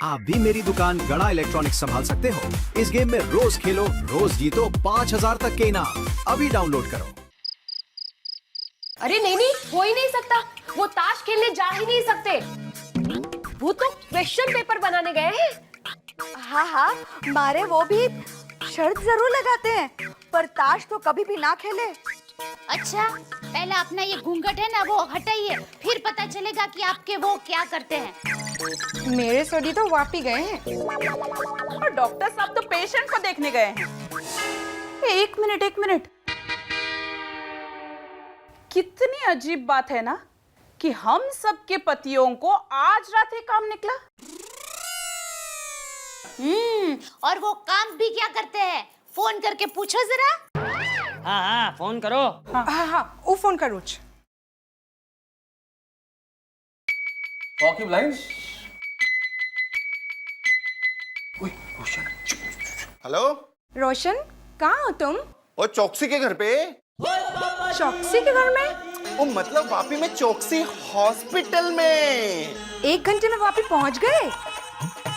आप भी मेरी दुकान गड़ा इलेक्ट्रॉनिक्स संभाल सकते हो। इस गेम में रोज खेलो, रोज जीतो 5000 तक के इनाम। अभी डाउनलोड करो। अरे नहीं, हो ही नहीं सकता। वो ताश खेलने जा ही नहीं सकते। वो तो क्वेश्चन पेपर बनाने गए हैं। हाँ, मारे वो भी शर्त जरूर लगाते हैं, पर ताश तो कभी भी ना खेले। अच्छा, पहले अपना ये घूंघट है ना वो हटाइए, फिर पता चलेगा कि आपके वो क्या करते हैं। मेरे सड़ी तो वापी गए हैं और डॉक्टर साहब तो पेशेंट को देखने गए हैं। एक मिनट, कितनी अजीब बात है ना कि हम सबके पतियों को आज रात ही काम निकला। और वो काम भी क्या करते हैं, फोन करके पूछो जरा। हाँ, फोन करो। हाँ, वो फोन करो। Talkie blinds? हेलो रोशन, कहाँ हो तुम? वो चौकसी के घर पे। चौकसी के घर में? वो मतलब वापी में चौकसी हॉस्पिटल में। 1 घंटे में वापी पहुँच गए?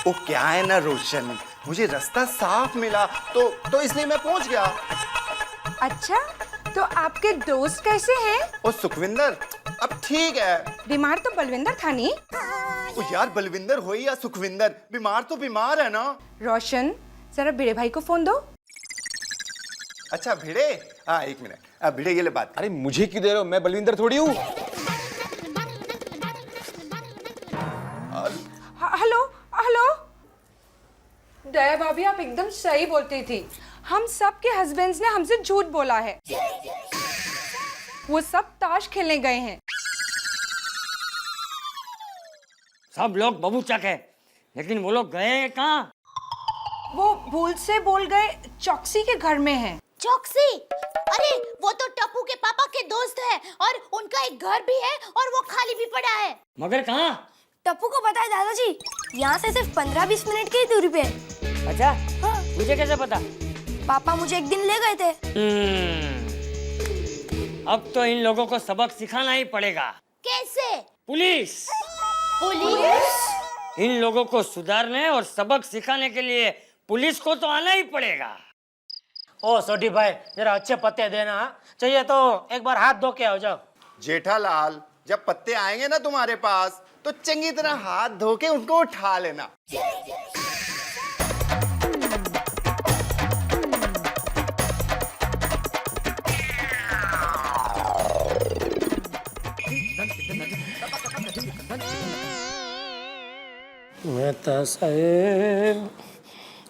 वो क्या है ना रोशन, मुझे रास्ता साफ मिला तो इसलिए मैं पहुंच गया। अच्छा, तो आपके दोस्त कैसे हैं? वो सुखविंदर अब ठीक है। बीमार तो बलविंदर था नहीं? वो यार बलविंदर हो या सुखविंदर, बीमार तो बीमार है ना। रोशन, जरा भिड़े भाई को फोन दो। अच्छा भिड़े, हाँ 1 मिनट। भिड़े ये ले बात। अरे मुझे क्यों दे रहे हो, मैं बलविंदर थोड़ी हूँ। हेलो। दया भाभी, आप एकदम सही बोलती थी। हम सब के हस्बैंड्स ने हमसे झूठ बोला है। वो सब ताश खेलने गए हैं। सब लोग बबूचक है, लेकिन वो लोग गए कहाँ? वो भूल से बोल गए चौकसी के घर में हैं। चौकसी? अरे वो तो टप्पू के पापा के दोस्त है और उनका एक घर भी है और वो खाली भी पड़ा है। मगर कहाँ? टप्पू को पता है दादाजी, यहाँ से सिर्फ 15-20 मिनट की दूरी पे है। अच्छा, मुझे कैसे पता? पापा मुझे एक दिन ले गए थे। अब तो इन लोगों को सबक सिखाना ही पड़ेगा। कैसे? पुलिस! इन लोगों को सुधारने और सबक सिखाने के लिए पुलिस को तो आना ही पड़ेगा। ओ सोडी भाई, जरा अच्छे पत्ते देना। चाहिए तो एक बार हाथ धो के आओ जाओ। जेठालाल, जब पत्ते आएंगे ना तुम्हारे पास तो चंगी तरह हाथ धो के उनको उठा लेना। मेहता साहेब,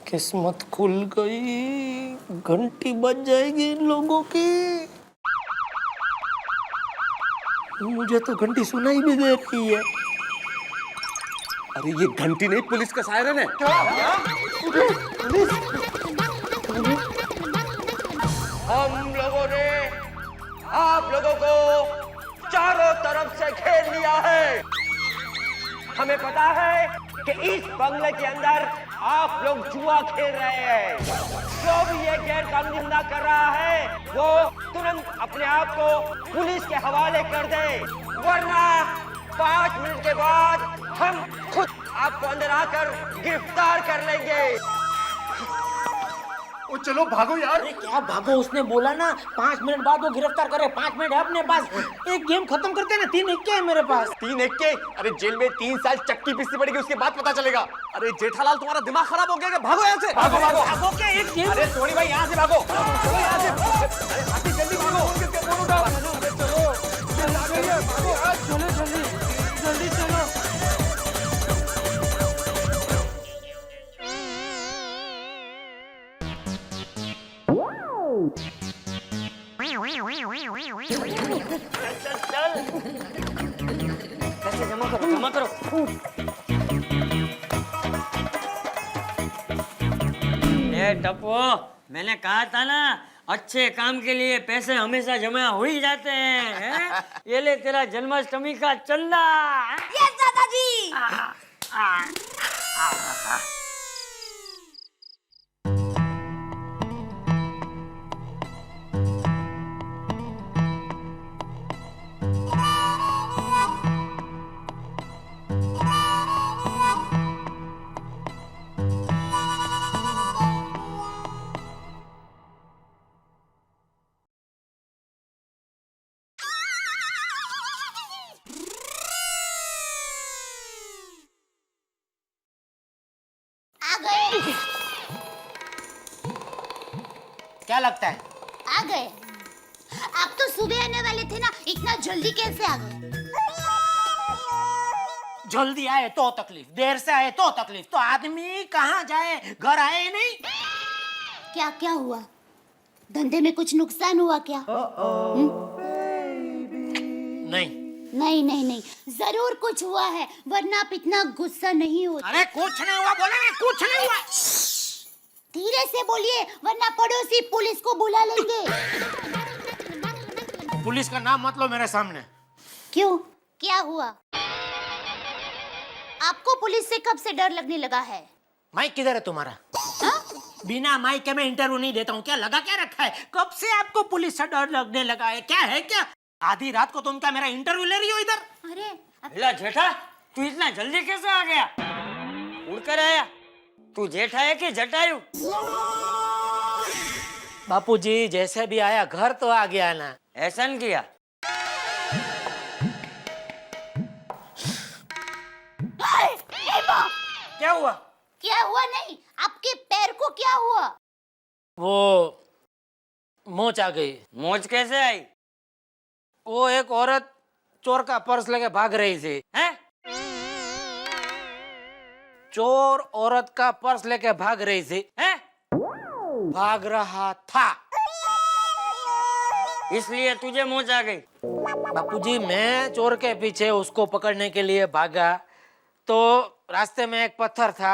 किस्मत खुल गई, घंटी बज जाएगी इन लोगों की। मुझे तो घंटी सुनाई भी दे रही है। अरे ये घंटी नहीं, पुलिस का सायरन है। हम लोगों ने आप लोगों को चारों तरफ से घेर लिया है। हमें पता है कि इस बंगले के अंदर आप लोग जुआ खेल रहे हैं। जो भी ये गैर कानूनी धंधा कर रहा है वो तुरंत अपने आप को पुलिस के हवाले कर दे, वरना 5 मिनट के बाद हम खुद आपको अंदर आकर गिरफ्तार कर लेंगे। ओ चलो भागो यार। अरे क्या भागो, उसने बोला ना 5 मिनट बाद वो गिरफ्तार करे। 5 मिनट है अपने पास, एक गेम खत्म करते हैं ना। 3 इक्के है मेरे पास। 3 इक्के? अरे जेल में 3 साल चक्की पीसनी पड़ेगी, उसके बाद पता चलेगा। अरे जेठालाल, तुम्हारा दिमाग खराब हो गया क्या? भागो यहाँ से, भागो। भागो क्या, एक गेम। अरे सोनी भाई यहाँ से भागो, चलो यहाँ से। अरे हाथी जल्दी भागो, फोन उठाओ। अरे चलो, जल्दी चलो। चल। पैसे जमा करो। ए टप्पू, मैंने कहा था ना, अच्छे काम के लिए पैसे हमेशा जमा हो ही जाते हैं। ये ले तेरा जन्माष्टमी का चंदा। यस दादाजी। गए। क्या लगता है? आ गए। आप तो सुबह आने वाले थे ना, इतना जल्दी कैसे आ गए? जल्दी आए तो तकलीफ, देर से आए तो तकलीफ, तो आदमी कहाँ जाए, घर आए नहीं। क्या क्या हुआ? धंधे में कुछ नुकसान हुआ क्या? नहीं। नहीं नहीं नहीं, जरूर कुछ हुआ है, वरना आप इतना गुस्सा नहीं होते। अरे कुछ नहीं हुआ, बोला ना कुछ नहीं हुआ। धीरे से बोलिए, वरना पड़ोसी पुलिस को बुला लेंगे। पुलिस का नाम मत लो मेरे सामने। क्यों, क्या हुआ? आपको पुलिस से कब से डर लगने लगा है? माइक किधर है तुम्हारा? हा? बिना माइक के मैं इंटरव्यू नहीं देता हूँ। क्या लगा क्या रखा है? कब से आपको पुलिस से डर लगने लगा है? क्या है क्या? आधी रात को तुम क्या मेरा इंटरव्यू ले रही हो इधर? अरे जेठा, तू इतना जल्दी कैसे आ गया? उड़कर आया? तू जेठा है कि जटायु? बापूजी जैसे भी आया घर तो आ गया ना। ऐसा किया? क्या हुआ? क्या हुआ नहीं, आपके पैर को क्या हुआ? वो मोच आ गई। मोच कैसे आई? वो एक औरत चोर का पर्स लेके भाग रही थी। हैं? चोर औरत का पर्स लेके भाग रही थी। हैं? भाग रहा था, इसलिए तुझे मोच आ गई। बापूजी मैं चोर के पीछे उसको पकड़ने के लिए भागा तो रास्ते में एक पत्थर था,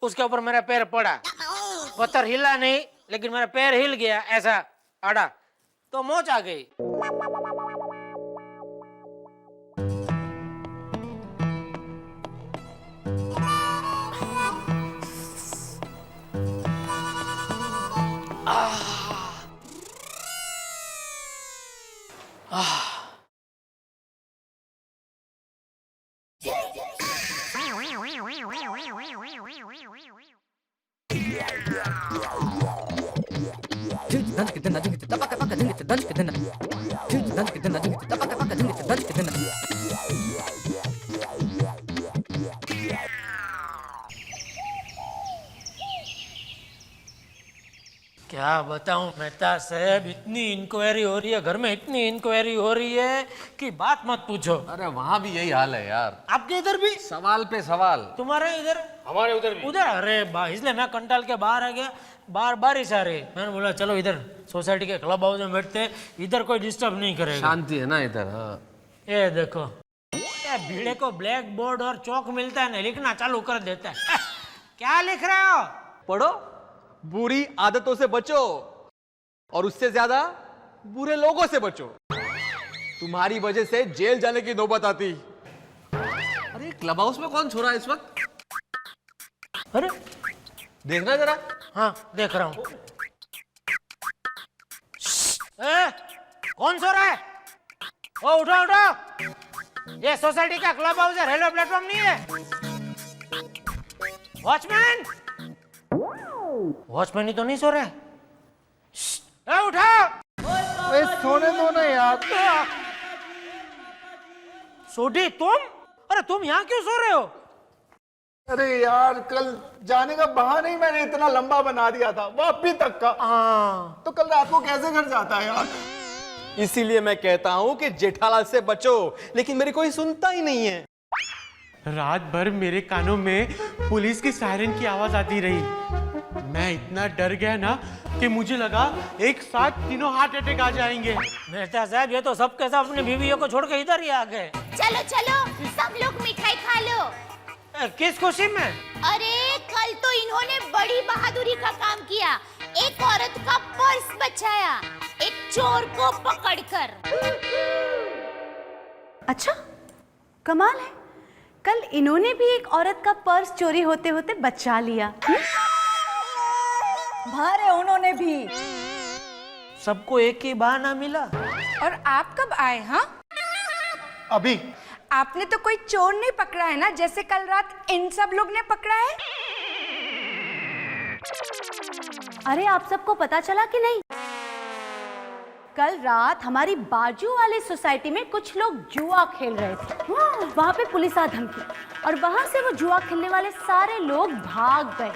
उसके ऊपर मेरा पैर पड़ा। पत्थर हिला नहीं लेकिन मेरा पैर हिल गया, ऐसा अड़ा तो मोच आ गई। क्या बताऊं मेहता साहब, इतनी इंक्वायरी हो रही है घर में, इतनी इंक्वायरी हो रही है कि बात मत पूछो। अरे वहाँ भी यही हाल है यार, आपके इधर भी सवाल पे सवाल। तुम्हारे इधर? हमारे उधर भी। उधर? अरे इसलिए मैं कंटाल के बाहर आ गया, बार बारिश आ रही, मैंने बोला चलो इधर सोसाइटी के क्लब हाउस में बैठते हैं, इधर कोई डिस्टर्ब नहीं करेगा, शांति है ना इधर। हाँ ये देखो भीड़े को ब्लैक बोर्ड और चौक मिलता है ना, लिखना चालू कर देता है। क्या लिख रहे हो? पढ़ो, बुरी आदतों से बचो और उससे ज्यादा बुरे लोगों से बचो, तुम्हारी वजह से जेल जाने की नौबत आती। अरे क्लब हाउस में कौन सो रहा है इस वक्त? अरे देखना जरा। हाँ देख रहा हूँ। कौन सो रहा है? ओ उठो उठो, ये सोसाइटी का क्लब हाउस है, रेलवे प्लेटफॉर्म नहीं है। वॉचमैन, वॉचमैन ही तो नहीं सो रहे। उठो, सोने दो ना यार। सोडी तुम? अरे तुम यहाँ क्यों सो रहे हो? अरे यार कल जाने का बहाना ही मैंने इतना लंबा बना दिया था, वापी तक का। तो कल रात को कैसे घर जाता है यार? इसीलिए मैं कहता हूँ कि जेठालाल से बचो, लेकिन मेरी कोई सुनता ही नहीं है। रात भर मेरे कानों में पुलिस की सायरन की आवाज आती रही। मैं इतना डर गया ना कि मुझे लगा एक साथ तीनों हार्ट अटैक आ जाएंगे। मेहता साहब ये तो सब के सब अपनी बीवियों को छोड़ के इधर ही आ गए। चलो चलो सब लोग मिठाई खा लो। किस खुशी में? अरे कल तो इन्होंने बड़ी बहादुरी का काम किया, एक औरत का पर्स बचाया, एक चोर को पकड़कर। अच्छा कमाल है, कल इन्होंने भी एक औरत का पर्स चोरी होते होते बचा लिया। भारे उन्होंने भी। सबको एक ही बहाना मिला। और आप कब आए? हाँ अभी। आपने तो कोई चोर नहीं पकड़ा है ना, जैसे कल रात इन सब लोग ने पकड़ा है। अरे आप सबको पता चला कि नहीं? कल रात हमारी बाजू वाली सोसाइटी में कुछ लोग जुआ खेल रहे थे। वहाँ पे पुलिस आ धमकी और वहाँ से वो जुआ खेलने वाले सारे लोग भाग गए।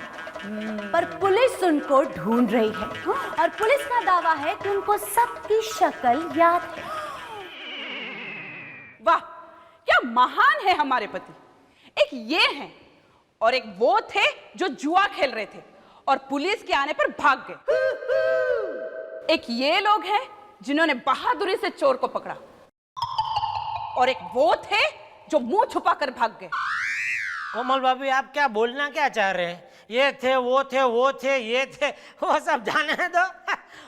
पर पुलिस उनको ढूंढ रही है और पुलिस का दावा है कि उनको सबकी शक्ल याद है। वाह, क्या महान है हमारे पति। एक ये हैं और एक वो थे जो जुआ खेल रहे थे और पुलिस के आने पर भाग गए। एक ये लोग हैं जिन्होंने बहादुरी से चोर को पकड़ा और एक वो थे जो मुंह छुपाकर भाग गए। कोमल भाभी, आप क्या बोलना क्या चाह रहे हैं? ये थे, वो थे, वो थे, ये थे, वो सब जाने दो।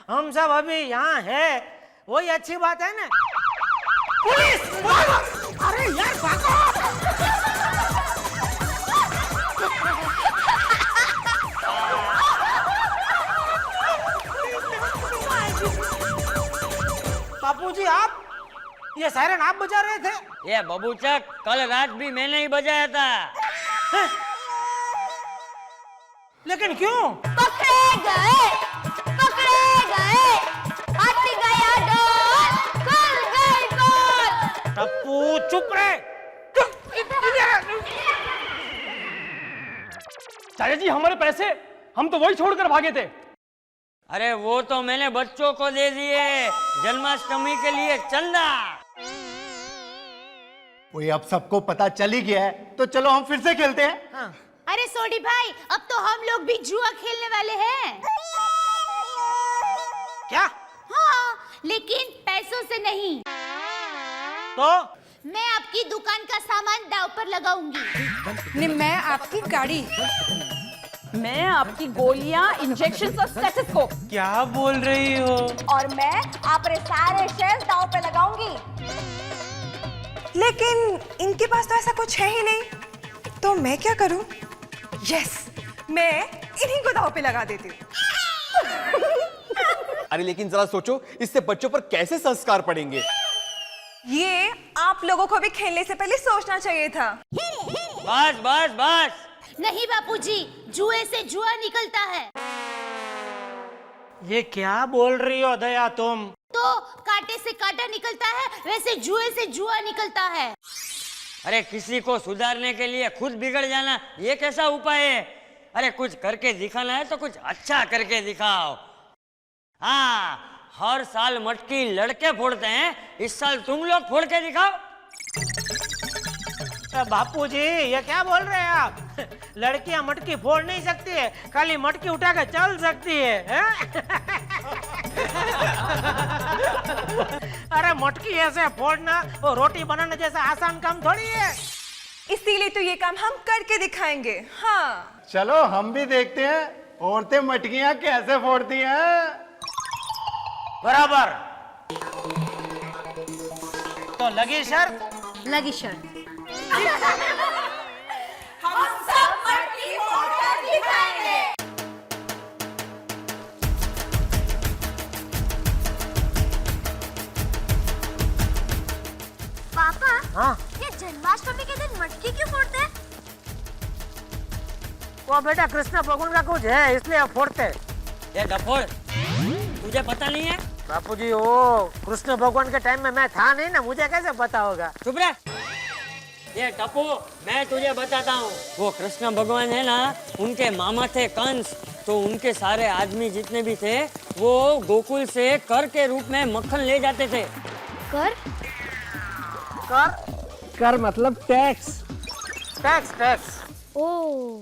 हम सब अभी यहाँ है, वही अच्छी बात है ना। पुलिस! अरे यार भागो! बापूजी, आप ये सायरन आप बजा रहे थे? ये बबूचक, कल रात भी मैंने ही बजाया था। लेकिन क्यों? पकड़े गए, हट गया डोर, खुल गई पोल। टप्पू चुप रहे। चाचा जी, हमारे पैसे, हम तो वही छोड़कर भागे थे। अरे वो तो मैंने बच्चों को दे दिए, जन्माष्टमी के लिए चंदा। वही अब सबको पता चल ही गया है, तो चलो हम फिर से खेलते हैं। हाँ। अरे सोडी भाई, अब तो हम लोग भी जुआ खेलने वाले हैं। क्या? हाँ, लेकिन पैसों से नहीं। तो मैं आपकी दुकान का सामान दांव पर लगाऊंगी। नहीं, मैं आपकी गाड़ी। मैं आपकी गोलियां, इंजेक्शन और स्टेथोस्कोप। क्या बोल रही हो? और मैं आपके सारे शेयर्स दांव पे लगाऊंगी। लेकिन इनके पास तो ऐसा कुछ है ही नहीं, तो मैं क्या करूं? यस, मैं इन्हीं को दांव पे लगा देती हूँ। अरे लेकिन जरा सोचो, इससे बच्चों पर कैसे संस्कार पड़ेंगे? ये आप लोगों को भी खेलने से पहले सोचना चाहिए था। बस बस बस। नहीं बापूजी, जुए से जुआ निकलता है। ये क्या बोल रही हो दया तुम? तो कांटे से कांटा निकलता है, वैसे जुए से जुआ निकलता है। अरे किसी को सुधारने के लिए खुद बिगड़ जाना, ये कैसा उपाय है? अरे कुछ करके दिखाना है तो कुछ अच्छा करके दिखाओ। हाँ, हर साल मटकी लड़के फोड़ते हैं, इस साल तुम लोग फोड़ के दिखाओ। बापूजी, ये क्या बोल रहे हैं आप? लड़कियां मटकी फोड़ नहीं सकती है, खाली मटकी उठा के चल सकती है? अरे मटकी ऐसे फोड़ना और रोटी बनाने जैसा आसान काम थोड़ी है। इसीलिए तो ये काम हम करके दिखाएंगे। हाँ, चलो हम भी देखते हैं औरतें मटकियां कैसे फोड़ती हैं। बराबर। तो लगी शर्त? लगी शर्त। हम सब मटकी फोड़कर दिखाएंगे। पापा, हाँ? ये जन्माष्टमी के दिन मटकी क्यों फोड़ते हैं? वो बेटा कृष्ण भगवान का कुछ है, इसलिए फोड़ते। ये डफोड़, तुझे पता नहीं है? बापूजी, वो कृष्ण भगवान के टाइम में मैं था नहीं ना, मुझे कैसे पता होगा? चुप रह। ये टप्पू, मैं तुझे बताता हूँ, वो कृष्ण भगवान है ना, उनके मामा थे कंस, तो उनके सारे आदमी जितने भी थे वो गोकुल से कर के रूप में मक्खन ले जाते थे। कर? कर मतलब टैक्स। Tax tax. ओ,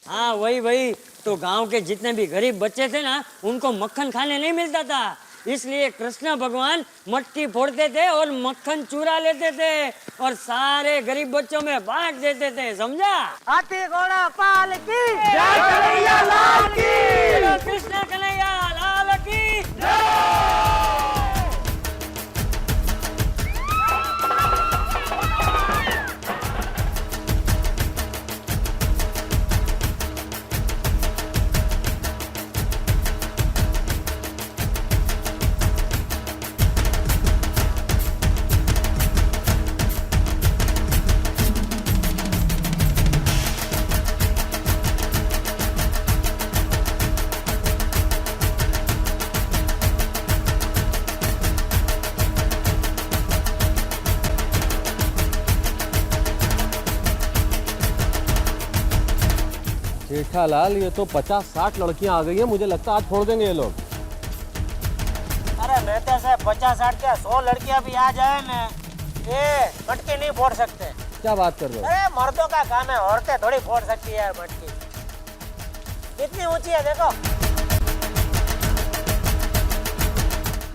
हाँ वही। तो गांव के जितने भी गरीब बच्चे थे ना, उनको मक्खन खाने नहीं मिलता था, इसलिए कृष्ण भगवान मटकी फोड़ते थे और मक्खन चुरा लेते थे और सारे गरीब बच्चों में बांट देते थे, समझा? हाथी घोड़ा पाल की जय कन्हैया लाल की, कृष्ण कन्हैया लाल की जय। जेठालाल, ये तो 50-60 लड़कियां आ गई हैं, मुझे लगता है आज फोड़ देंगे ये लोग। अरे मेहता साहब 50-60 क्या 100 लड़कियां भी आ जाए ना, ये मटकी नहीं फोड़ सकते। क्या बात कर रहे हो? अरे मर्दों का काम है, औरतें थोड़ी फोड़ सकती है यार मटकी। कितनी ऊंची है देखो।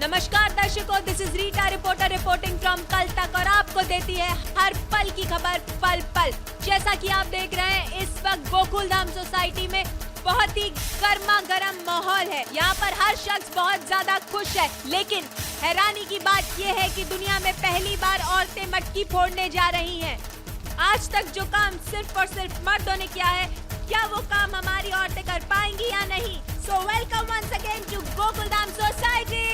नमस्कार दर्शकों, this is Rita reporter reporting from कल तक और आपको देती है हर पल की खबर पल पल। जैसा कि आप देख रहे हैं इस वक्त गोकुलधाम सोसाइटी में बहुत ही गर्मा गर्म माहौल है। यहाँ पर हर शख्स बहुत ज्यादा खुश है, लेकिन हैरानी की बात यह है कि दुनिया में पहली बार औरतें मटकी फोड़ने जा रही हैं। आज तक जो काम सिर्फ और सिर्फ मर्दों ने किया है, क्या वो काम हमारी औरतें कर पाएंगी या नहीं? So welcome once again to Gokuldham society.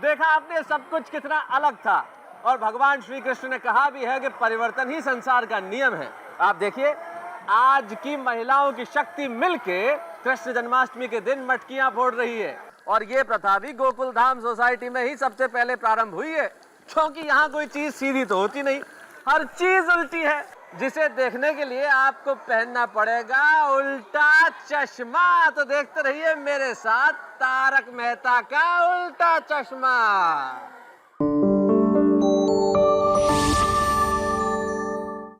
देखा आपने, सब कुछ कितना अलग था। और भगवान श्री कृष्ण ने कहा भी है कि परिवर्तन ही संसार का नियम है। आप देखिए, आज की महिलाओं की शक्ति मिलके कृष्ण जन्माष्टमी के दिन मटकियां फोड़ रही है। और ये प्रथा भी गोकुलधाम सोसाइटी में ही सबसे पहले प्रारंभ हुई है, क्योंकि यहाँ कोई चीज सीधी तो होती नहीं, हर चीज उल्टी है। जिसे देखने के लिए आपको पहनना पड़ेगा उल्टा चश्मा। तो देखते रहिए मेरे साथ तारक मेहता का उल्टा चश्मा।